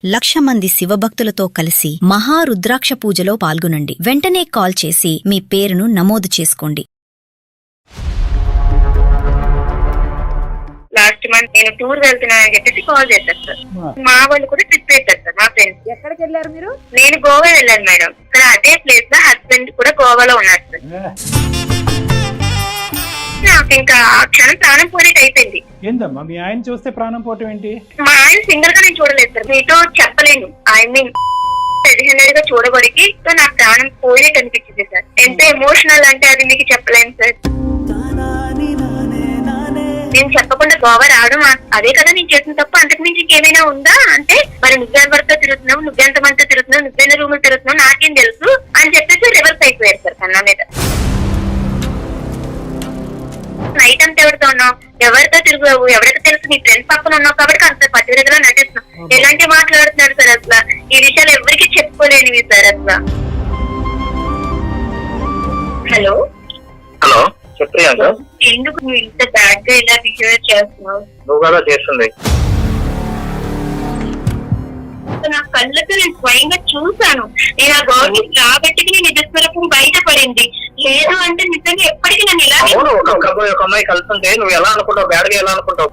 1,00,000 మంది శివభక్తులతో కలిసి మహారుద్రాక్ష పూజలో పాల్గొనండి. వెంటనే కాల్ చేసి మీ పేరును నమోదు చేసుకోండి. లాస్ట్ మంత్ నేను టూర్ వెళ్తున్నానని చెప్పేసి కాల్ చేశారు సార్. మా వాళ్ళు కూడా ట్రిప్ వేశారు సార్. మా ఫ్రెండ్స్. ఎక్కడికి వెళ్ళారు మీరు? నేను గోవా వెళ్ళాను మేడం. ఇక్కడ అదే ప్లేస్ లో హస్బెండ్ కూడా గోవాలో ఉన్నారు సార్. నాకు ఇంకా ఆ క్షణం ప్రాణం పోయేట్ అయిపోయింది. ఏందమ్మా మీ ఆయన చూస్తే ప్రాణం పోవటం ఏంటి? మా ఆయన సింగల్ గా నేను చూడలేదు సార్. మీతో చెప్పలేను. ఐ మీన్ గా చూడబడికి నా ప్రాణం పోయేట్ అనిపించింది సార్. ఎంత ఎమోషనల్ అంటే అది మీకు చెప్పలేను సార్. నేను చెప్పకుండా గోవా రావడం అదే కదా నేను చేసిన తప్పు. అంతకు మించి ఇంకేమైనా ఉందా అంటే మరి నువ్వెవరితో తిరుగుతున్నావు, నువ్వెంతమందితో తిరుగుతున్నావు, నువ్వెన్న రూములు తిరుగుతున్నావు నాకేం తెలుసు అని చెప్పేసి రివర్స్ అయిపోయారు సార్ కన్నా మీద. నైట్ అంతా ఎవరితో ఉన్నావు, ఎవరితో తిరుగుతావు, ఎవరికి తెలుసు నీ ఫ్రెండ్స్ పక్కన ఉన్నావు కాబట్టి అంత పట్టుదలగా నటిస్తున్నావు. ఎలాంటి మాట్లాడుతున్నారు సార్ అసలు. ఈ విషయాలు ఎవరికి చెప్పుకోలేనివి సార్ అసలు. హలో హలో చెప్పు. ఎందుకు నువ్వు ఇంత బ్యాడ్ గా ఇలా బిహేవ్ చేస్తున్నావు? నువ్వు కదా చేస్తుంది. నా కళ్ళతో నేను స్వయంగా చూసాను. నేను ఆ గవర్నమెంట్ రాబట్టి నేను నిజస్వరూపం బయటపడింది. లేదు అంటే నిజంగా ఎప్పటికీ నన్ను ఇలా ఒక అమ్మాయి కలుస్తుంటే నువ్వు ఎలా అనుకుంటావు, బ్యాడ్ గా ఎలా అనుకుంటావు?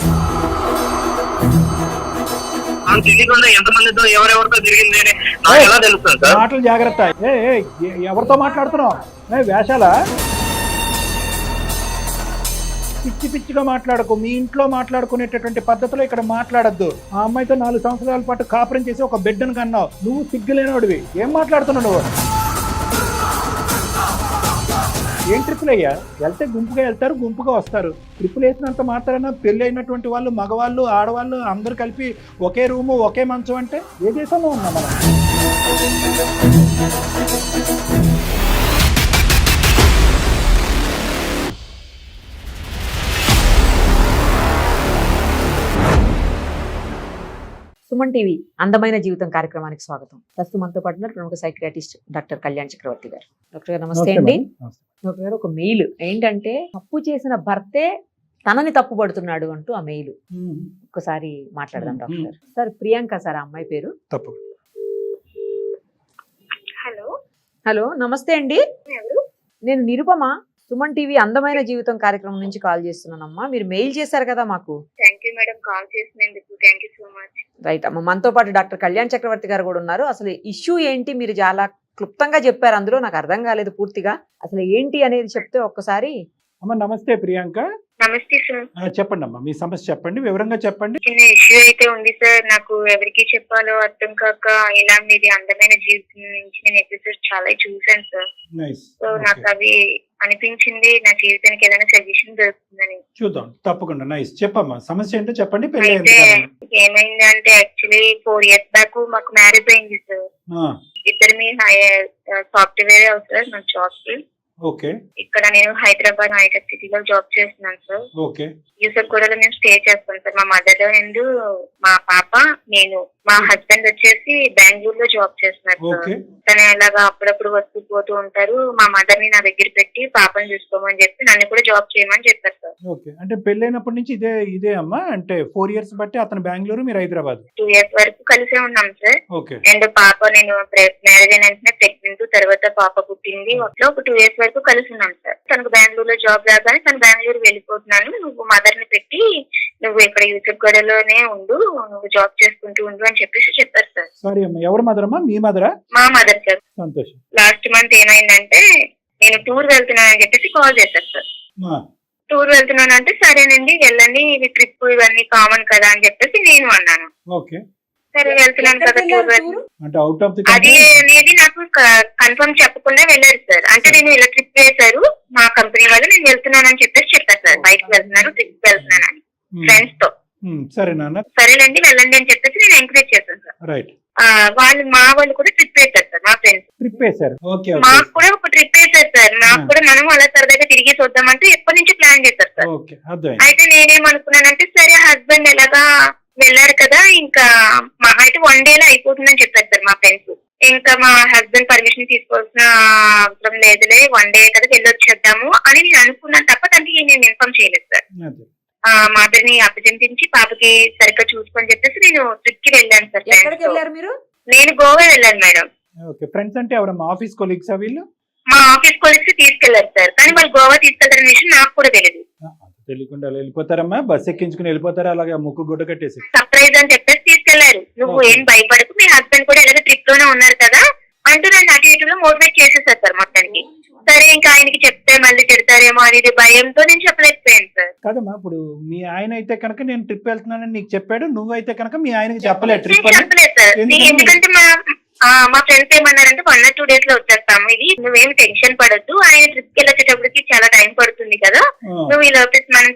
తెలియకుండా ఎంతమందితో ఎవరెవరితో తిరిగింది నాకు ఎలా తెలుస్తుంది సార్? మాటలు జాగ్రత్త. ఎవరితో మాట్లాడుతున్నావు? వేషాలా? పిచ్చి పిచ్చిగా మాట్లాడకు. మీ ఇంట్లో మాట్లాడుకునేటటువంటి పద్ధతిలో ఇక్కడ మాట్లాడద్దు. ఆ అమ్మాయితో 4 సంవత్సరాల పాటు కాపురం చేసి ఒక బిడ్డను కన్నావు. నువ్వు సిగ్గులేనోడివి. ఏం మాట్లాడుతున్నావు నువ్వు? ఏం ట్రిప్పులు అయ్యా? వెళ్తే గుంపుగా వెళ్తారు, గుంపుగా వస్తారు. ట్రిప్పులు వేసినంత మాత్రాన పెళ్లి అయినటువంటి వాళ్ళు, మగవాళ్ళు, ఆడవాళ్ళు అందరూ కలిపి ఒకే రూము, ఒకే మంచం అంటే ఏ దేశంలో ఉన్నాం మనం? సుమన్ టీవీ అందమైన జీవితం కార్యక్రమానికి స్వాగతం. ప్రస్తుతం మనతో పాటు ప్రముఖ సైకియాట్రిస్ట్ డాక్టర్ కళ్యాణ్ చక్రవర్తి గారు. డాక్టర్ గారు నమస్తే అండి. డాక్టర్ గారు ఒక మెయిల్ ఏంటంటే తప్పు చేసిన భర్తే తనని తప్పు పడుతున్నాడు అంటూ ఆ మెయిల్ ఒక్కసారి మాట్లాడదాం డాక్టర్ గారు. సార్ ప్రియాంక సార్ ఆ అమ్మాయి పేరు. తప్పు. హలో హలో నమస్తే అండి. నేను నిరుపమ, సుమన్ టీవీ అందమైన జీవితం కార్యక్రమం నుంచి కాల్ చేస్తున్నానమ్మా. మీరు మెయిల్ చేశారు కదా మాకు. థ్యాంక్ యూ మేడం కాల్ చేసినందుకు. Thank you so much. Right అమ్మ, మనతో పాటు డాక్టర్ కళ్యాణ్ చక్రవర్తి గారు కూడా ఉన్నారు. అసలు ఇష్యూ ఏంటి మీరు చాలా క్లుప్తంగా చెప్పారు. అందులో నాకు అర్థం కాలేదు పూర్తిగా. అసలు ఏంటి అనేది చెప్తే ఒక్కసారి. అమ్మ నమస్తే ప్రియాంక. నమస్తే సార్. చెప్పండి అమ్మా, మీ సమస్య చెప్పండి, వివరంగా చెప్పండి. చిన్న ఇష్యూ అయితే ఉంది సార్. నాకు ఎవరికి చెప్పాలో అర్థం కాక ఇలా మీది అందమైన జీవితం నుంచి నేను ఎపిసోడ్ చాలా చూసాను సార్. సో నాకు అవి అనిపించింది నా జీవితానికి ఏదైనా సజెషన్ దొరుకుతుందని. చూద్దాం తప్పకుండా. నైస్ చెప్పమ్మా, సమస్య ఏంటో చెప్పండి. అయితే ఏమైందంటే యాక్చువల్లీ 4 years బ్యాక్ మాకు మ్యారేజ్ అయింది సార్. ఇద్దరు మీ సాఫ్ట్వేర్ అవుతారు నా జాబ్ కి. ఓకే. ఇక్కడ నేను హైదరాబాద్ హైటెక్ సిటీలో జాబ్ చేస్తున్నాను సార్. ఓకే. యూసఫ్గూడలో మేము స్టే చేస్తాం సార్. మా మదర్ అండ్ మా పాప, నేను. మా హస్బెండ్ వచ్చేసి బెంగళూరులో జాబ్ చేస్తున్నారు సార్. తను ఎలాగా అప్పుడప్పుడు వస్తూ పోతూ ఉంటారు. మా మదర్ ని నా దగ్గర పెట్టి పాపని చూసుకోమని చెప్పి నన్ను కూడా జాబ్ చేయమని చెప్పారు సార్. ఓకే. అంటే పెళ్ళైనప్పటి నుంచి ఇదే అమ్మా? అంటే 4 years బట్టి అతను బెంగళూరు, మీరు హైదరాబాద్. 2 years వరకు కలిసే ఉన్నాం సార్. ఓకే. అండ్ పాప, నేను మ్యారేజ్ అయిన వెంటనే ప్రెగ్నెంట్, తర్వాత పాప పుట్టింది. ఒక 2 years వరకు కలిసి ఉన్నాం సార్. తనకు బెంగళూరులో జాబ్ రాగానే తను బెంగళూరు వెళ్ళిపోతున్నాను, నువ్వు మదర్ ని పెట్టి నువ్వు ఇక్కడ యూసఫ్గూడలోనే ఉండు, నువ్వు జాబ్ చేసుకుంటూ ఉండు అని చెప్పేసి చెప్పారు సార్. సారీ అమ్మా, ఎవరు మదర్ అమ్మా? మీ మదరా? మా మదర్ సార్. సంతోషం. లాస్ట్ మంత్ ఏమైందంటే నేను టూర్ వెళ్తున్నానని చెప్పేసి కాల్ చేశారు సార్. టూర్ వెళ్తున్నాను అంటే సరేనండి వెళ్ళండి, ఇది ట్రిప్ ఇవన్నీ కామన్ కదా అని చెప్పేసి నేను అన్నాను. ఓకే. సరే వెళ్తున్నాను కదా టూర్. అంటే అవుట్ ఆఫ్ ది అది అనేది నాకు కన్ఫర్మ్ చెప్పకుండా వెళ్ళారు సార్. అంటే నేను ఇలా ట్రిప్ వేశారు మా కంపెనీ వాళ్ళు, నేను వెళ్తున్నానని చెప్పేసి చెప్పారు సార్. బయటకు వెళ్తున్నాను, ట్రిప్ వెళ్తున్నాను అని ఫ్రెండ్స్ తో. సరేనండి వెళ్ళండి అని చెప్పేసి నేను ఎంకరేజ్ చేశాను సార్. రైట్. మా వాళ్ళు కూడా ట్రిప్ వేశారు సార్. మా ఫ్రెండ్స్ ట్రిప్ వేశారు. మాకు కూడా ఒక ట్రిప్ వేశారు సార్. నాకు కూడా మనం అలా సరదాగా తిరిగి చూద్దామంటే ఎప్పటి నుంచి ప్లాన్ చేశారు సార్. అయితే నేనేమనుకున్నానంటే సరే హస్బెండ్ ఎలాగా వెళ్ళారు కదా, ఇంకా మా అయితే 1 day లో అయిపోతుందని చెప్పారు సార్ మా ఫ్రెండ్స్. ఇంకా మా హస్బెండ్ పర్మిషన్ తీసుకోవాల్సిన అవసరం లేదులే, 1 day కదా వెళ్ళొచ్చేద్దాము అని నేను అనుకున్నాను తప్ప దానికి నేను ఇన్ఫార్మ్ చేయలేదు సార్. మదర్ ని అభ్యర్థించి పాపకి సరిగ్గా చూసుకొని చెప్పేసి నేను ట్రిప్ కి వెళ్ళాను సార్. ఎక్కడికి వెళ్ళారు మీరు? నేను గోవా వెళ్ళాను మేడం. ఓకే, ఫ్రెండ్స్ అంటే ఎవరమ్మా? ఆఫీస్ కొలీగ్సా వీళ్ళు? మా ఆఫీస్ కొలీగ్స్ తీసుకెళ్లారు సార్, కానీ వాళ్ళు గోవా తీసుకెళ్తారనే విషయం నాకు కూడా తెలియదు. తెలియకుండా వెళ్ళిపోతారమ్మా, బస్ ఎక్కించుకుని వెళ్ళిపోతారా అలాగే ముక్కు గుడ్డ కట్టేసి? సర్ప్రైజ్ అని చెప్పేసి తీసుకెళ్లారు. నువ్వు ఏం భయపడకు, మీ హస్బెండ్ కూడా ఎలాగో ట్రిప్ లోనే ఉన్నారు కదా అంటూ నన్ను అటు ఇటులో మోటివేట్ చేసేసారు సార్ మొత్తానికి. సరే ఇంకా ఆయనకి చెప్తే మళ్ళీ తిడతారేమో అనేది భయంతో నేను చెప్పలేకపోయాను సార్. కాదమ్మా, ఇప్పుడు మీ ఆయన అయితే కనుక నేను ట్రిప్ వెళ్తున్నానని నీకు చెప్పాడు, నువ్వైతే కనుక మీ ఆయనకి చెప్పలేదు ట్రిప్? చెప్పలేదు సార్, ఎందుకంటే మా ఫ్రెండ్స్ ఏమన్నారంటే 1 or 2 days లో వచ్చేస్తాము, ఇది నువ్వేమి టెన్షన్ పడద్దు, ఆయన ట్రిప్ కి వెళ్ళేటప్పటికి చాలా టైం పడుతుంది కదా, నువ్వు ఈ లోపల మనం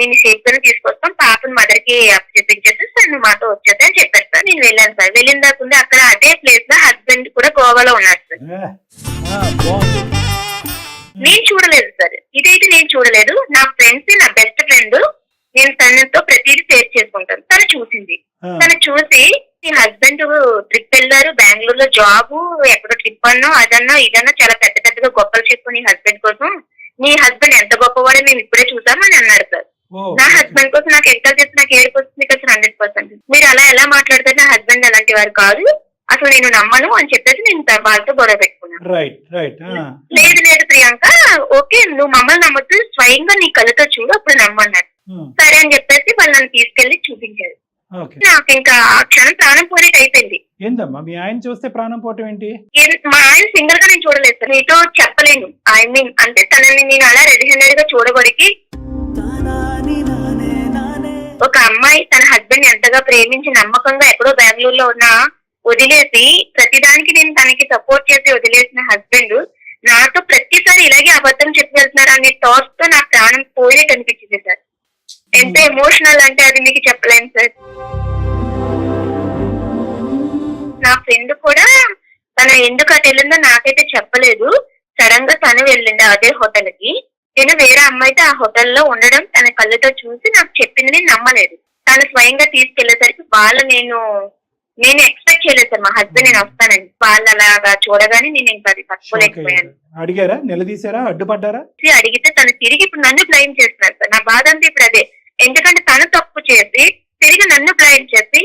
నేను సేఫ్ గానే తీసుకొస్తాం, పాపని మదర్ కి చెప్పించేసి నువ్వు మాతో వచ్చేస్తా అని చెప్పారు సార్. నేను వెళ్ళాను సార్. వెళ్ళిన దాకా అక్కడ అదే ప్లేస్ లో హస్బెండ్ కూడా గోవాలో ఉన్నారు సార్. నేను చూడలేదు సార్, ఇదైతే నేను చూడలేదు. నా ఫ్రెండ్స్, నా బెస్ట్ ఫ్రెండ్, నేను తనతో ప్రతిదీ షేర్ చేసుకుంటాను. తను చూసింది. తను చూసి నీ హస్బెండ్ ట్రిప్ వెళ్ళారు, బెంగళూరులో జాబ్, ఎక్కడో ట్రిప్ అన్నో అదన్నో ఇదన్నో చాలా పెద్ద పెద్దగా గొప్పలు చెప్పు నీ హస్బెండ్ కోసం, నీ హస్బెండ్ ఎంత గొప్పవాడో మేము ఇప్పుడే చూసామని అన్నాడు సార్. నా హస్బెండ్ కోసం నాకు ఎంత చేసి నాకు ఏడుపు వస్తుంది కదా 100%. మీరు అలా ఎలా మాట్లాడతారు, నా హస్బెండ్ అలాంటి వారు కాదు, అసలు నేను నమ్మను అని చెప్పేసి నేను వాళ్ళతో గొడవ పెట్టుకున్నాను. లేదు లేదు ప్రియాంక, ఓకే నువ్వు మమ్మల్ని నమ్మద్దు, స్వయంగా నీ కళ్ళతో చూడు అప్పుడు నమ్మన్నారు. సరే అని చెప్పేసి వాళ్ళు నన్ను తీసుకెళ్లి చూపించారు. నాకు ఇంకా ఆ క్షణం ప్రాణం పోయేట్ అయిపోయింది. ఏందమ్మా మీ ఆయన చూస్తే ప్రాణం పోవటం ఏంటి? మా ఆయన సింగల్ గా నేను చూడలేదు సార్, నీతో చెప్పలేను. ఐ మీన్ అంటే తనని నేను అలా రెడీ హ్యాండెడ్ గా చూడబడికి, ఒక అమ్మాయి తన హస్బెండ్ ఎంతగా ప్రేమించి నమ్మకంగా ఎక్కడో బెంగళూరులో ఉన్నా వదిలేసి, ప్రతిదానికి నేను తనకి సపోర్ట్ చేసి వదిలేసిన హస్బెండ్ నాతో ప్రతిసారి ఇలాగే అబద్ధం చెప్పి వెళ్తున్నారు అనే థాట్స్ తో నా ప్రాణం పోయేట్ అనిపించింది సార్. ఎంత ఎమోషనల్ అంటే అది మీకు చెప్పలేను సార్. నా ఫ్రెండ్ కూడా తను ఎందుకు అటు వెళ్ళిందో నాకైతే చెప్పలేదు. సడన్ గా తను వెళ్ళింది అదే హోటల్ కి. నేను వేరే అమ్మాయితో ఆ హోటల్లో ఉండడం తన కళ్ళతో చూసి నాకు చెప్పింది నేను నమ్మలేదు. తను స్వయంగా తీసుకెళ్లేసరికి నేను ఎక్స్పెక్ట్ చేయలేదు సార్ మా హస్బెండ్ నేను వస్తానని. వాళ్ళు అలాగా చూడగానే నేను ఇంకా అది తట్టుకోలేకపోయాను. అడిగారా, నిలదీశారా, అడ్డుపడ్డారా? అడిగితే తను తిరిగి ఇప్పుడు నన్ను బ్లైమ్ చేస్తున్నారు సార్. నా బాధ అంతా ఇప్పుడు అదే. ఎందుకంటే తను తప్పు చేసి తిరిగి నన్ను బ్లైమ్ చేసి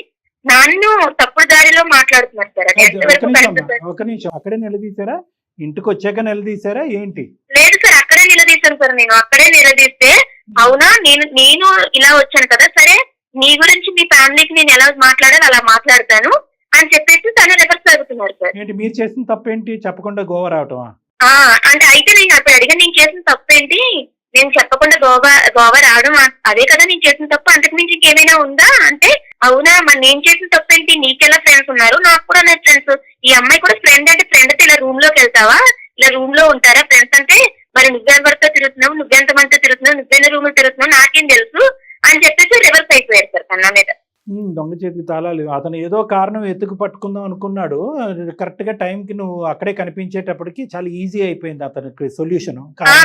నన్ను తప్పుడు దారిలో మాట్లాడుతున్నారు సార్. అది ఎంతవరకు కరెక్ట్ సార్? ఒక నిమిషం, అక్కడే నిలదీశారా, ఇంటికి వచ్చాక నిలదీశారా ఏంటి? లేదు సార్, అక్కడే నిలదీశాను సార్. నేను అక్కడే నిలదీస్తే, అవునా నేను ఇలా వచ్చాను కదా, సరే నీ గురించి మీ ఫ్యామిలీకి నేను ఎలా మాట్లాడాలి అలా మాట్లాడతాను అని చెప్పేసి తను రివర్స్ అవుతున్నారు సార్. ఏంటి మీరు చేసిన తప్పేంటి, చెప్పకుండా గోవా రావటమా? అంటే అయితే నేను అప్పుడు అడిగా నేను చేసిన తప్పేంటి, నేను చెప్పకుండా గోవా రావడం అదే కదా నేను చేసిన తప్పు, అంతకు మించి ఇంకేమైనా ఉందా అంటే, అవునా మరి నేను చేసిన తప్పేంటి, నీకెలా ఫ్రెండ్స్ ఉన్నారు, నాకు కూడా నా ఫ్రెండ్స్, ఈ అమ్మాయి కూడా ఫ్రెండ్ అంటే ఫ్రెండ్ అయితే ఇలా రూమ్ లోకి వెళ్తావా, ఇలా రూమ్ లో ఉంటారా ఫ్రెండ్స్ అంటే, మరి నువ్వెవరితో తిరుగుతున్నావు, నువ్వెంతమందితో తిరుగుతున్నావు, నువ్వెన్న రూమ్ లో తిరుగుతున్నావు నాకేం తెలుసు అని చెప్పేసి రివర్స్ అయిపోయారు సార్ కన్నా మీద. దొంగ చేతికి తాళాలు. అతను ఏదో కారణం ఎత్తుకు పట్టుకుందాం అనుకున్నాడు, కరెక్ట్ గా టైం కి నువ్వు అక్కడే కనిపించేటప్పటికి చాలా ఈజీ అయిపోయింది అతనికి సొల్యూషన్.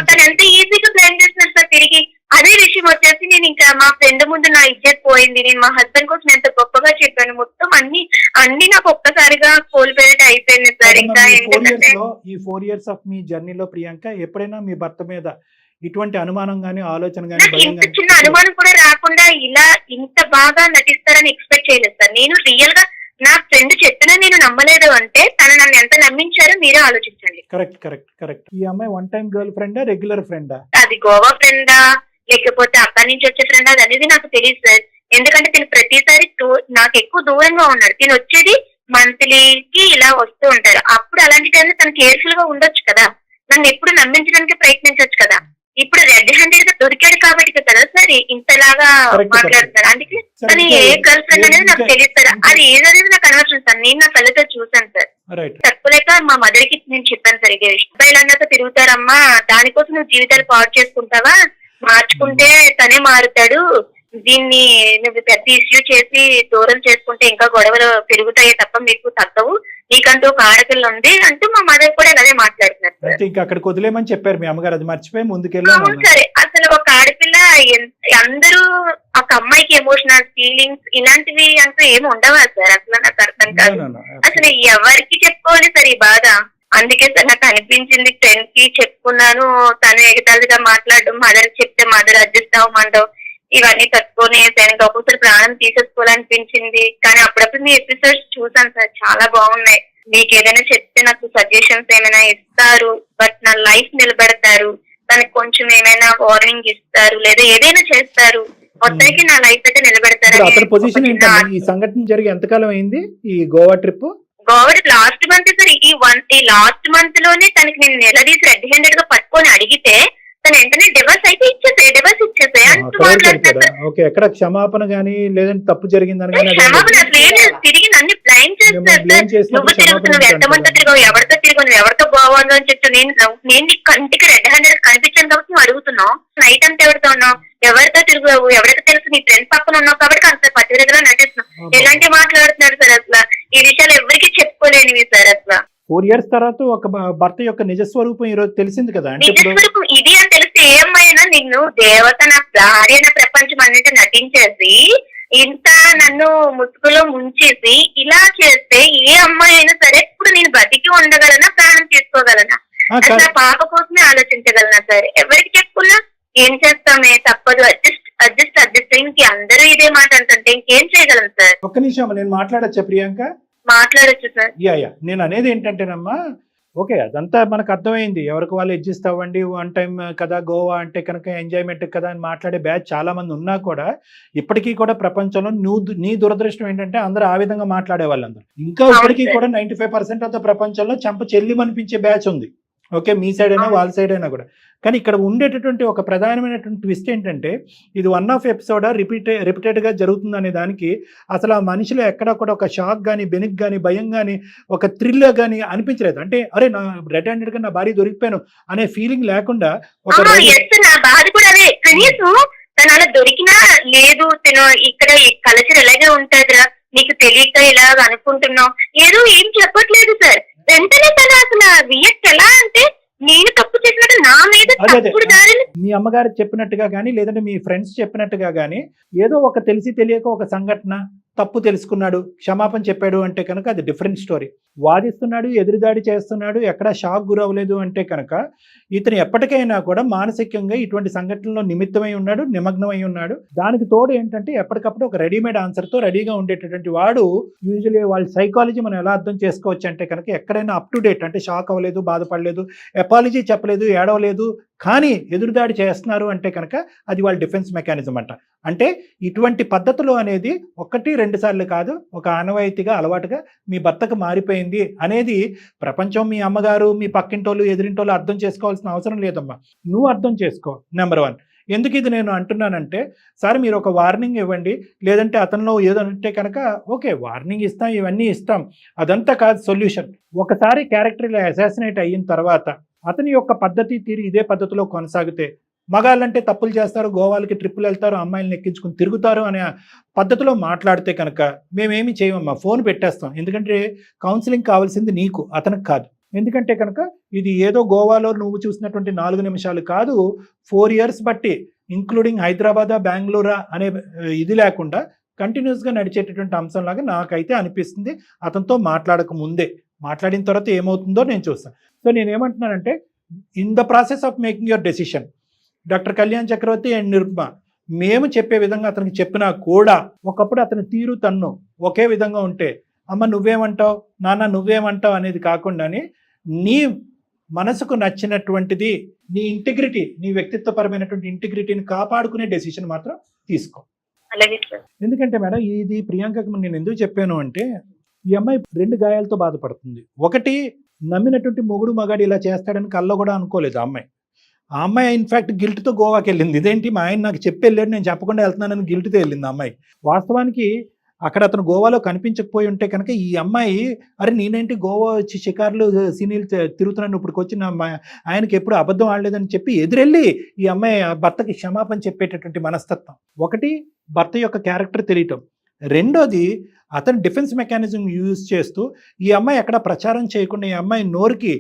తను ఎంత ఈజీగా ప్లాన్ చేస్తున్నారు సార్ తిరిగి. అదే విషయం వచ్చేసి నేను ఇంకా మా ఫ్రెండ్ ముందు నా ఇజ్జత్ పోయింది. నేను మా హస్బెండ్ కోసం ఎంత గొప్పగా చెప్పాను, మొత్తం అన్ని నాకు ఒక్కసారిగా కోల్పోయేట్ అయిపోయింది సార్. ఇంకా ఏంటంటే ఈ 4 years ఆఫ్ మీ జర్నీలో ప్రియాంక ఎప్పుడైనా మీ భర్త మీద ఇటువంటి అనుమానం గానీ ఆలోచన గానీ ఇంత చిన్న అనుమానం కూడా రాకుండా ఇలా ఇంత బాగా నటిస్తారని ఎక్స్పెక్ట్ చేయలేదు సార్. నేను రియల్ గా నా ఫ్రెండ్ చెప్పినా నేను నమ్మలేదు అంటే తను నన్ను ఎంత నమ్మించారో మీరే ఆలోచించండి. కరెక్ట్. ఈ అమ్మాయి వన్ టైం గర్ల్ ఫ్రెండా, రెగ్యులర్ ఫ్రెండా? అది గోవా ఫ్రెండా లేకపోతే అక్కడి నుంచి వచ్చే ఫ్రెండ్ అది అనేది నాకు తెలియదు సార్. ఎందుకంటే తిను ప్రతిసారి నాకు ఎక్కువ దూరంగా ఉన్నాడు. తిను వచ్చేది మంత్లీకి ఇలా వస్తూ ఉంటారు. అప్పుడు అలాంటి టైంలో తను కేర్ఫుల్ గా ఉండొచ్చు కదా, నన్ను ఎప్పుడు నమ్మించడానికి ప్రయత్నించవచ్చు కదా. ఇప్పుడు రెడ్ హ్యాండెడ్ గా దొరికాడు కాబట్టి కదా సార్ ఇంతలాగా మాట్లాడుతారు. అందుకే తను ఏ గర్ల్ ఫ్రెండ్ అనేది నాకు తెలియదు సార్. అది ఏదనేది నాకు అనవసరం సార్. నేను నా కళ్ళతో చూసాను సార్. తప్పలేక మా మదర్ కి నేను చెప్పాను సార్, ఇదే విషయం. అబ్బాయిలందరితో తిరుగుతారమ్మా, దానికోసం నువ్వు జీవితాలు పాడు చేసుకుంటావా, మార్చుకుంటే తనే మారుతాడు, దీన్ని నువ్వు పెద్ద ఇష్యూ చేసి దూరం చేసుకుంటే ఇంకా గొడవలు పెరుగుతాయే తప్ప మీకు తగ్గవు, నీకంటూ ఒక ఆడపిల్ల ఉంది అంటూ మా మదర్ కూడా అదే మాట్లాడుతున్నారు. ఇంకా అక్కడికి వదిలేమని చెప్పారు మీ అమ్మగారు, అది మర్చిపోయి ముందుకెళ్ళాము. సరే, అసలు ఒక ఆడపిల్ల అందరూ ఒక అమ్మాయికి ఎమోషనల్ ఫీలింగ్స్ ఇలాంటివి అంటూ ఏమి ఉండవా సార్? అసలు నాకు అర్థం కాదు. అసలు ఎవరికి చెప్పుకోవాలి సార్ ఈ బాధ? అందుకే సార్ నాకు అనిపించింది, ఫ్రెండ్ కి చెప్పుకున్నాను, తను ఎగతాళిగా మాట్లాడడం, మదర్ చెప్తే మదర్ అడ్జస్ట్ అవ్వమంటావు, ఇవన్నీ తట్టుకునేసాను. ఒక్కొక్కసారి ప్రాణం తీసేసుకోవాలనిపించింది. కానీ అప్పుడప్పుడు మీ ఎపిసోడ్స్ చూసాను సార్, చాలా బాగున్నాయి. మీకు ఏదైనా చెప్తే నాకు సజెషన్స్ ఏమైనా ఇస్తారు, బట్ నా లైఫ్ నిలబెడతారు, దానికి కొంచెం ఏమైనా వార్నింగ్ ఇస్తారు, లేదా ఏదైనా చేస్తారు, మొత్తానికి నా లైఫ్ అయితే నిలబెడతారు. అతని పొజిషన్ ఏంటంటే ఈ సంఘటన జరిగి ఎంతకాలం అయింది ఈ Goa trip? Goa last month sir. ఈ లాస్ట్ మంత్ లోనే తనకి నేను నిలదీసి రెడ్ హ్యాండెడ్ గా పట్టుకొని అడిగితే తను వెంటనే డివర్స్ ఇచ్చేసే అంటూ మాట్లాడతారు. ఓకే, ఎక్కడ క్షమాపణ గానీ లేదంటే తప్పు జరిగిందని కానీ క్షమాపణ అసలు ఏం లేదు. తిరిగి నన్ను బ్లైమ్ చేస్తారు సార్. నువ్వు తిరుగుతున్నావు, ఎంతమందితో తిరిగావు, ఎవరితో తిరిగావు, నువ్వు ఎవరితో గోవాలో అని చెప్తావు. నేను నీ కంటికి రెడ్ హ్యాండెడ్ కనిపించాను కాబట్టి నువ్వు అడుగుతున్నావు. నైట్ అంతా ఎవరితో ఉన్నావు, ఎవరితో తిరిగావు, ఎవరికి తెలుసు, నీ ఫ్రెండ్స్ పక్కన ఉన్నావు కాబట్టి అంత పర్టికులర్ నటిస్తున్నావు. ఎలాంటి మాట్లాడుతున్నారు సార్ అసలు? ఈ విషయాలు ఎవరికి చెప్పుకోలేనివి సార్ అసలు. 4 years తర్వాత ఒక భర్త యొక్క నిజస్వరూపం ఈ రోజు తెలిసింది కదా. అంటే నిజస్వరూపం ఇది అని తెలిస్తే ఏ అమ్మాయినా నిన్ను దేవత నా భార్య నా ప్రపంచం అన్నిటి నటించేసి ఇంత నన్ను ముసుగులో ముంచేసి ఇలా చేస్తే ఏ అమ్మాయి అయినా సరే ఇప్పుడు నేను బతికి ఉండగలనా, ప్రాణం తీసుకోగలనా, అసలు పాప కోసమే ఆలోచించగలనా సార్? ఎవరికి చెప్పుకున్నా ఏం చేస్తామే, తప్పదు, అడ్జస్ట్ ఇంక అందరూ ఇదే మాట అంటుంటే ఇంకేం చేయగలం సార్? ఒక్క నిమిషం నేను మాట్లాడచ్చా ప్రియాంక? మాట్లాడచ్చు సార్. నేను అనేది ఏంటంటేనమ్మా, ఓకే అదంతా మనకు అర్థమైంది, ఎవరికి వాళ్ళు అడ్జస్ట్ అవ్వండి, 1 time కదా గోవా అంటే కనుక ఎంజాయ్మెంట్ కదా అని మాట్లాడే బ్యాచ్ చాలా మంది ఉన్నా కూడా ఇప్పటికీ కూడా ప్రపంచంలో నీ దురదృష్టం ఏంటంటే అందరూ ఆ విధంగా మాట్లాడే వాళ్ళందరూ ఇంకా ఇప్పటికీ కూడా 95% ఆఫ్ ద ప్రపంచంలో చెంప చెల్లిమనిపించే బ్యాచ్ ఉంది. ఓకే, మీ సైడ్ అయినా వాళ్ళ సైడ్ అయినా కూడా. కానీ ఇక్కడ ఉండేటటువంటి ఒక ప్రధానమైనటువంటి ట్విస్ట్ ఏంటంటే ఇది 1 off ఎపిసోడ్ రిపీటెడ్గా జరుగుతుంది అనే దానికి అసలు ఆ మనిషిలో ఎక్కడ కూడా ఒక షాక్ కానీ, బెనిక్ కానీ, భయం కానీ, ఒక థ్రిల్ కానీ అనిపించలేదు. అంటే అరే నా రెడ్ హ్యాండెడ్ గా నా భార్య దొరికిపోయాను అనే ఫీలింగ్ లేకుండా నా బాధ కూడా అదే. కనీసం తను అలా దొరికినా లేదు, తను ఇక్కడ కల్చర్ ఎలాగే ఉంటుందిరా, నీకు తెలియక ఇలాగ అనుకుంటున్నావు, ఏదో ఏం చెప్పట్లేదు సార్. వెంటనే తను అసలు రియాక్ట్ ఎలా అంటే నేను తప్పు చేసినట్టు నా మీద తప్పుడు దారిని. మీ అమ్మగారు చెప్పినట్టుగా కానీ లేదంటే మీ ఫ్రెండ్స్ చెప్పినట్టుగా కానీ ఏదో ఒక తెలిసి తెలియక ఒక సంఘటన తప్పు తెలుసుకున్నాడు, క్షమాపణ చెప్పాడు అంటే కనుక అది డిఫరెంట్ స్టోరీ. వాదిస్తున్నాడు, ఎదురుదాడి చేస్తున్నాడు, ఎక్కడా షాక్ గురవ్వలేదు అంటే కనుక ఇతను ఎప్పటికైనా కూడా మానసికంగా ఇటువంటి సంఘటనలో నిమిత్తమై ఉన్నాడు, నిమగ్నమై ఉన్నాడు. దానికి తోడు ఏంటంటే ఎప్పటికప్పుడు ఒక రెడీమేడ్ ఆన్సర్తో రెడీగా ఉండేటటువంటి వాడు. యూజువల్లీ వాళ్ళ సైకాలజీ మనం ఎలా అర్థం చేసుకోవచ్చు అంటే కనుక ఎక్కడైనా అప్ టు డేట్, అంటే షాక్ అవ్వలేదు, బాధపడలేదు, అపాలజీ చెప్పలేదు, ఏడవలేదు, కానీ ఎదురుదాడి చేస్తున్నారు అంటే కనుక అది వాళ్ళ డిఫెన్స్ మెకానిజం అంట. అంటే ఇటువంటి పద్ధతులు అనేది 1-2 సార్లు కాదు, ఒక ఆనవాయితీగా అలవాటుగా మీ భర్తకు మారిపోయింది అనేది ప్రపంచం, మీ అమ్మగారు, మీ పక్కింటోళ్ళు, ఎదిరింటోళ్ళు అర్థం చేసుకోవాల్సిన అవసరం లేదమ్మా. నువ్వు అర్థం చేసుకో. నెంబర్ 1. ఎందుకు ఇది నేను అంటున్నానంటే సార్ మీరు ఒక వార్నింగ్ ఇవ్వండి, లేదంటే అతనిలో ఏదో అంటే కనుక ఓకే వార్నింగ్ ఇస్తాం, ఇవన్నీ ఇస్తాం, అదంతా కాదు సొల్యూషన్. ఒకసారి క్యారెక్టర్ ఇలా అసాసినేట్ అయిన తర్వాత అతని యొక్క పద్ధతి తీరి ఇదే పద్ధతిలో కొనసాగితే, మగాళ్ళంటే తప్పులు చేస్తారు, గోవాలకి ట్రిప్పులు వెళ్తారు, అమ్మాయిలను ఎక్కించుకుని తిరుగుతారు అనే పద్ధతిలో మాట్లాడితే కనుక మేమేమి చేయమమ్మా, ఫోన్ పెట్టేస్తాం. ఎందుకంటే కౌన్సిలింగ్ కావాల్సింది నీకు, అతనికి కాదు. ఎందుకంటే కనుక ఇది ఏదో గోవాలో నువ్వు చూసినటువంటి 4 నిమిషాలు కాదు, 4 years బట్టి ఇంక్లూడింగ్ హైదరాబాదా, బెంగళూరా అనే ఇది లేకుండా కంటిన్యూస్గా నడిచేటటువంటి అంశంలాగా నాకైతే అనిపిస్తుంది. అతనితో మాట్లాడక ముందే, మాట్లాడిన తర్వాత ఏమవుతుందో నేను చూస్తాను. సో నేనేమంటున్నానంటే in the process of making your decision doctor Kalyan Chakravarthi and Nirupama మేము చెప్పే విధంగా అతనికి చెప్పినా కూడా ఒకప్పుడు అతని తీరు తన్ను ఒకే విధంగా ఉంటే అమ్మ నువ్వేమంటావు, నాన్న నువ్వేమంటావు అనేది కాకుండానే నీ మనసుకు నచ్చినటువంటిది, నీ ఇంటిగ్రిటీ, నీ వ్యక్తిత్వపరమైనటువంటి ఇంటిగ్రిటీని కాపాడుకునే డెసిషన్ మాత్రం తీసుకో. ఎందుకంటే మేడం ఇది ప్రియాంకకు నేను ఎందుకు చెప్పాను అంటే ఈ అమ్మాయి 2 గాయాలతో బాధపడుతుంది. ఒకటి, నమ్మినటువంటి మొగుడు మగాడు ఇలా చేస్తాడని కల్లో కూడా అనుకోలేదు ఆ అమ్మాయి ఇన్ఫ్యాక్ట్ గిల్ట్తో గోవాకి వెళ్ళింది. ఇదేంటి మా ఆయన నాకు చెప్పి వెళ్ళాడు, నేను చెప్పకుండా వెళ్తున్నానని గిల్ట్తో వెళ్ళింది ఆ అమ్మాయి. వాస్తవానికి అక్కడ అతను గోవాలో కనిపించకపోయి ఉంటే కనుక ఈ అమ్మాయి అరే నేనేంటి గోవా వచ్చి షికార్లు సీనీలు తిరుగుతున్నాను, ఇప్పటికి వచ్చి నా ఆయనకి ఎప్పుడు అబద్ధం ఆడలేదని చెప్పి ఎదురెళ్ళి ఈ అమ్మాయి భర్తకి క్షమాపణ చెప్పేటటువంటి మనస్తత్వం. ఒకటి, భర్త యొక్క క్యారెక్టర్ తెలియటం. రెండోది, అతను డిఫెన్స్ మెకానిజం యూజ్ చేస్తూ ఈ అమ్మాయి ఎక్కడ ప్రచారం చేయకుండా ఈ అమ్మాయి నోరుకి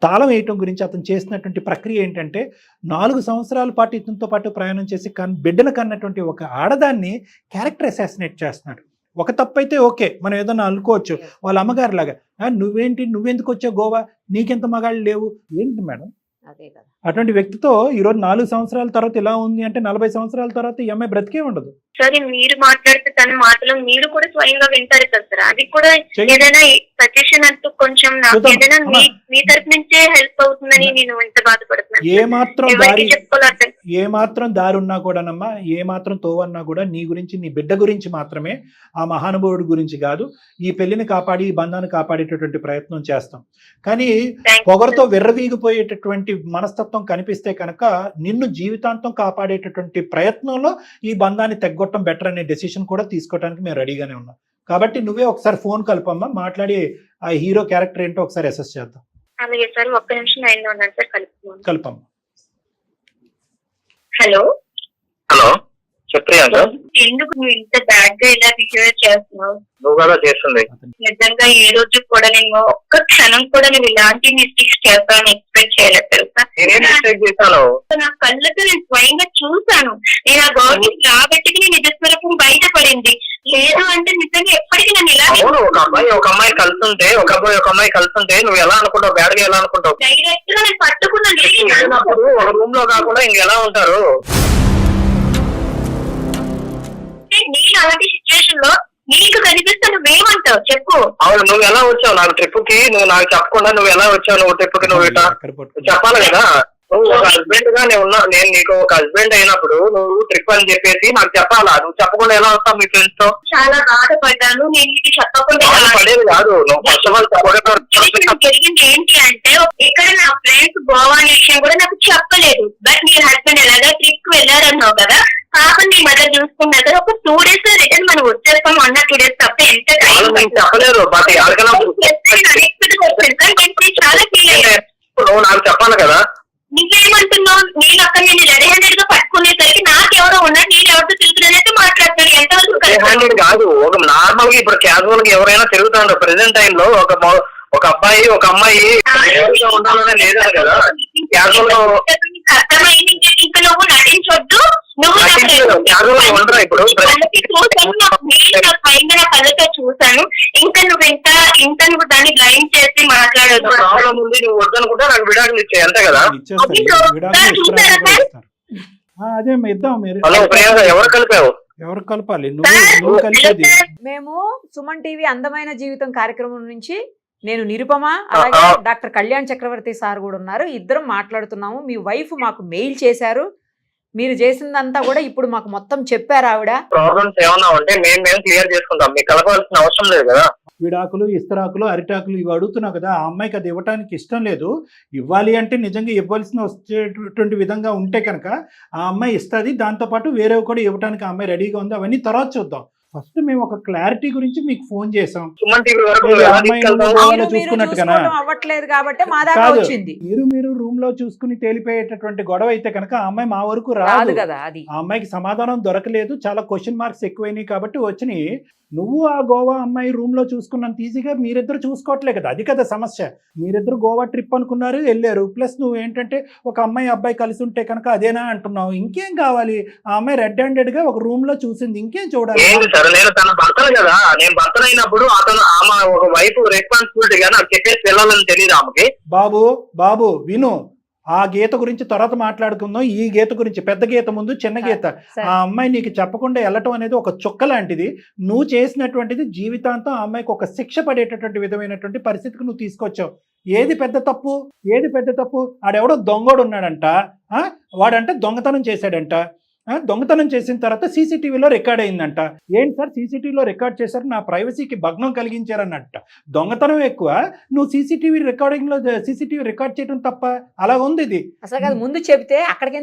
తాళం వేయటం గురించి అతను చేసినటువంటి ప్రక్రియ ఏంటంటే 4 సంవత్సరాల పాటు ఇతనితో పాటు ప్రయాణం చేసి బిడ్డను కన్నటువంటి ఒక ఆడదాన్ని క్యారెక్టర్ అసాసినేట్ చేస్తున్నాడు. ఒక తప్పు అయితే ఓకే, మనం ఏదన్నా అనుకోవచ్చు, వాళ్ళ అమ్మగారు లాగా నువ్వెందుకు వచ్చావు గోవా, నీకెంత మగాళ్ళు లేవు. ఏంటి మేడం అదే కదా. అటువంటి వ్యక్తితో ఈరోజు 4 సంవత్సరాల తర్వాత ఇలా ఉంది అంటే 40 సంవత్సరాల తర్వాత ఈ అమ్మాయి బ్రతికే ఉండదు. సరే మీరు మాట్లాడితే తన మాటలు మీరు కూడా స్వయంగా వింటారు కదా సార్, అది కూడా చెయ్యి. ఏదైనా సజెషన్ అంటూ కొంచెం నాకు చూద్దాం. ఏదైనా అమ్మా. మీ తరపు నుంచే హెల్ప్ అవుతుందని నేను ఎంత బాధపడుతున్నాను. ఎవరికి చెప్పుకోవాలి అర్థం. ఏ మాత్రం దారి ఉన్నా కూడానమ్మా, ఏ మాత్రం తోవన్నా కూడా నీ గురించి, నీ బిడ్డ గురించి మాత్రమే, ఆ మహానుభావుడి గురించి కాదు. ఈ పెళ్లిని కాపాడి, ఈ బంధాన్ని కాపాడేటటువంటి ప్రయత్నం చేస్తాం. కానీ Thank you, పొగరుతో sir. విర్రవీగిపోయేటటువంటి మనస్తత్వం కనిపిస్తే కనుక నిన్ను జీవితాంతం కాపాడేటటువంటి ప్రయత్నంలో ఈ బంధాన్ని తెగ్గొట్టడం బెటర్ అనే డెసిషన్ కూడా తీసుకోవడానికి మేము రెడీగానే ఉన్నాం. కాబట్టి నువ్వే ఒకసారి ఫోన్ కలపమ్మా, మాట్లాడి ఆ హీరో క్యారెక్టర్ ఏంటో ఒకసారి అసెస్ చేద్దాం. అలాగే సార్, ఒక్క నిమిషం లైన్ లో ఉన్నాను సార్, కలుపుతున్నాను. కలపమ్మా. హలో, హలో చెప్పియాక ఎందుకు నువ్వు ఇంత బ్యాడ్ గా ఇలా బిహేవ్ చేస్తున్నావు? నువ్వు కదా చేస్తుంది. నిజంగా ఏ రోజు కూడా నేను ఒక్క క్షణం కూడా నువ్వు ఇలాంటి మిస్టేక్స్ చేస్తానని ఎక్స్పెక్ట్ చేయలేదు తెలుసా. నేనేం మిస్టేక్ చేశాను? నా కళ్ళతో నేను స్వయంగా చూశాను. నేను ఆ గవర్నమెంట్ రాబట్టి నీ నిజస్వరూపం బయటపడింది. లేదు అంటే నిజంగా ఎప్పటికీ నన్ను ఇలా అవును, ఒక అమ్మాయి కలుస్తుంటే, ఒక అబ్బాయి ఒక అమ్మాయి కలుస్తుంటే నువ్వు ఎలా అనుకుంటావు? బ్యాడ్ గా ఎలా అనుకుంటావు? డైరెక్ట్ గా నేను పట్టుకున్నాను. లేనప్పుడు ఒక రూమ్ లో కాకుండా ఇంకెలా ఉంటారు? నేను అలాంటి సిచ్యువేషన్ లో నీకు కనిపిస్తే నువ్వేమంటావు చెప్పు. అవును, నువ్వు ఎలా వచ్చావు నాకు ట్రిప్ కి? నువ్వు నాకు చెప్పకుండా నువ్వు ఎలా వచ్చావు? నువ్వు ట్రిప్ కి నువ్వు ఇట్లా చెప్పాలి కదా. నువ్వు ఒక హస్బెండ్ గా నేను నీకు ఒక హస్బెండ్ అయినప్పుడు నువ్వు ట్రిప్ అని చెప్పేసి నాకు చెప్పాలా? నువ్వు చెప్పకుండా ఎలా వస్తావు మీ ఫ్రెండ్స్ తో? చాలా బాధపడ్డాను. నేను నీకు చెప్పకుండా పడేది కాదు. నువ్వు ఫస్ట్ ఆఫ్ ఆల్ జరిగింది ఏంటి అంటే, ఇక్కడ నా ఫ్రెండ్స్ గోవా అనే విషయం కూడా నాకు చెప్పలేదు. బట్ నీ హస్బెండ్ ఎలాగా ట్రిప్ కి వెళ్ళారన్నావు కదా, పాపం నీ మదర్ చూసుకున్నా కదా. ఒక 2 days రిటర్న్ మనం వచ్చేస్తాం అన్న 2 days తప్ప ఎంత చెప్పలేదు. బట్ చాలా ఫీల్ అయ్యారు. నువ్వు నాకు చెప్పాలి కదా. నువ్వేమంటున్నావు? నేను అక్కడ నేను రెడీ హ్యాండెడ్ గా పట్టుకునేసరికి నాకెవరో ఉన్నారు, నేను ఎవరితో తిరుగుతున్నట్టు మాట్లాడుతున్నాను. ఎంతవరకు కాదు, ఒక నార్మల్ గా ఇప్పుడు క్యాజువల్ గా ఎవరైనా తిరుగుతాడు. ప్రెసెంట్ టైం లో ఒక అబ్బాయి ఒక అమ్మాయి ఉండాలనే లేదా కదా. క్యాజువల్ గా అర్థమైంది. ఇంకా నువ్వు నటించొద్దు. నువ్వు క్యాజువల్ గా ఉండరా ఇప్పుడు? నా కళ్ళతో చూసాను. ఇంకా నువ్వు దాన్ని బ్లైండ్ చేసి మాట్లాడదు. ప్రాబ్లం ఉంది, నువ్వు వద్దనుకుంటే నాకు విడాకులు ఇచ్చాయి అంతే కదా. అదే ఇద్దాం. మీరు హలో ప్రియాంక, ఎవరు కలిపావు? ఎవరు కలపాలి? నువ్వు కలిపేది. మేము సుమన్ టీవీ అందమైన జీవితం కార్యక్రమం నుంచి నేను నిరుపమ, అలాగే డాక్టర్ కళ్యాణ్ చక్రవర్తి సార్ కూడా ఉన్నారు. ఇద్దరం మాట్లాడుతున్నాము. మీ వైఫ్ మాకు మెయిల్ చేశారు. మీరు చేసిందంతా కూడా ఇప్పుడు మాకు మొత్తం చెప్పారు ఆవిడ. ప్రాబ్లమ్స్ ఏమన్నా ఉంటే మేము క్లియర్ చేసుకుంటాం. మీకు కలపాల్సిన అవసరం లేదు కదా. విడాకులు, ఇస్తరాకులు, అరిటాకులు ఇవి అడుగుతున్నావు కదా. ఆ అమ్మాయికి అది ఇవ్వడానికి ఇష్టం లేదు. ఇవ్వాలి అంటే నిజంగా ఇవ్వాల్సిన వచ్చేటటువంటి విధంగా ఉంటే కనుక ఆ అమ్మాయి ఇస్తుంది. దాంతోపాటు వేరేవి కూడా ఇవ్వడానికి ఆ అమ్మాయి రెడీగా ఉంది. అవన్నీ తర్వాత చూద్దాం. ఫస్ట్ మేము ఒక క్లారిటీ గురించి మీకు ఫోన్ చేసాం. అవ్వట్లేదు కాబట్టి మా దాకా వచ్చింది. మీరు రూమ్ లో చూసుకుని తేలిపోయేటటువంటి గొడవ అయితే కనుక ఆ అమ్మాయి మా వరకు రాదు కదా. అది ఆ అమ్మాయికి సమాధానం దొరకలేదు. చాలా క్వశ్చన్ మార్క్స్ ఎక్కువైనాయి కాబట్టి వచ్చినాయి. నువ్వు ఆ గోవా అమ్మాయి రూమ్ లో చూసుకున్నంత ఈజీగా మీరిద్దరు చూసుకోవట్లే కదా. అది కదా సమస్య. మీరిద్దరు గోవా ట్రిప్ అనుకున్నారు, వెళ్ళారు. ప్లస్ నువ్వు ఏంటంటే ఒక అమ్మాయి అబ్బాయి కలిసి ఉంటే కనుక అదేనా అంటున్నావు. ఇంకేం కావాలి? ఆ అమ్మాయి రెడ్ హ్యాండెడ్ గా ఒక రూమ్ లో చూసింది, ఇంకేం చూడాలి? నేను తన భర్తను కదా. నేను భర్తను అయినప్పుడు ఆమె ఒక వైఫ్ రెస్పాన్సిబిలిటీగా నాకు చెప్పేసి వెళ్ళాలని తెలియదు ఆమెకి. బాబు విను, ఆ గీత గురించి తర్వాత మాట్లాడుకుందాం. ఈ గీత గురించి, పెద్ద గీత ముందు చిన్న గీత. ఆ అమ్మాయి నీకు చెప్పకుండా వెళ్ళటం అనేది ఒక చుక్క లాంటిది. నువ్వు చేసినటువంటిది జీవితాంతం ఆ అమ్మాయికి ఒక శిక్ష పడేటటువంటి విధమైనటువంటి పరిస్థితికి నువ్వు తీసుకొచ్చావు. ఏది పెద్ద తప్పు? ఆడెవడో దొంగోడు ఉన్నాడంట. వాడంట దొంగతనం చేశాడంట. దొంగతనం చేసిన తర్వాత సీసీటీవీలో రికార్డ్ అయిందంట. ఏంటి సార్ సీసీటీవీలో రికార్డ్ చేశారు, నా ప్రైవసీకి భగ్నం కలిగించారన్నట్ట. దొంగతనం ఎక్కువ, నువ్వు సీసీటీవీ రికార్డ్ చేయడం తప్ప? అలా ఉంది ఇది. అసలు ముందు చెప్తే అక్కడికి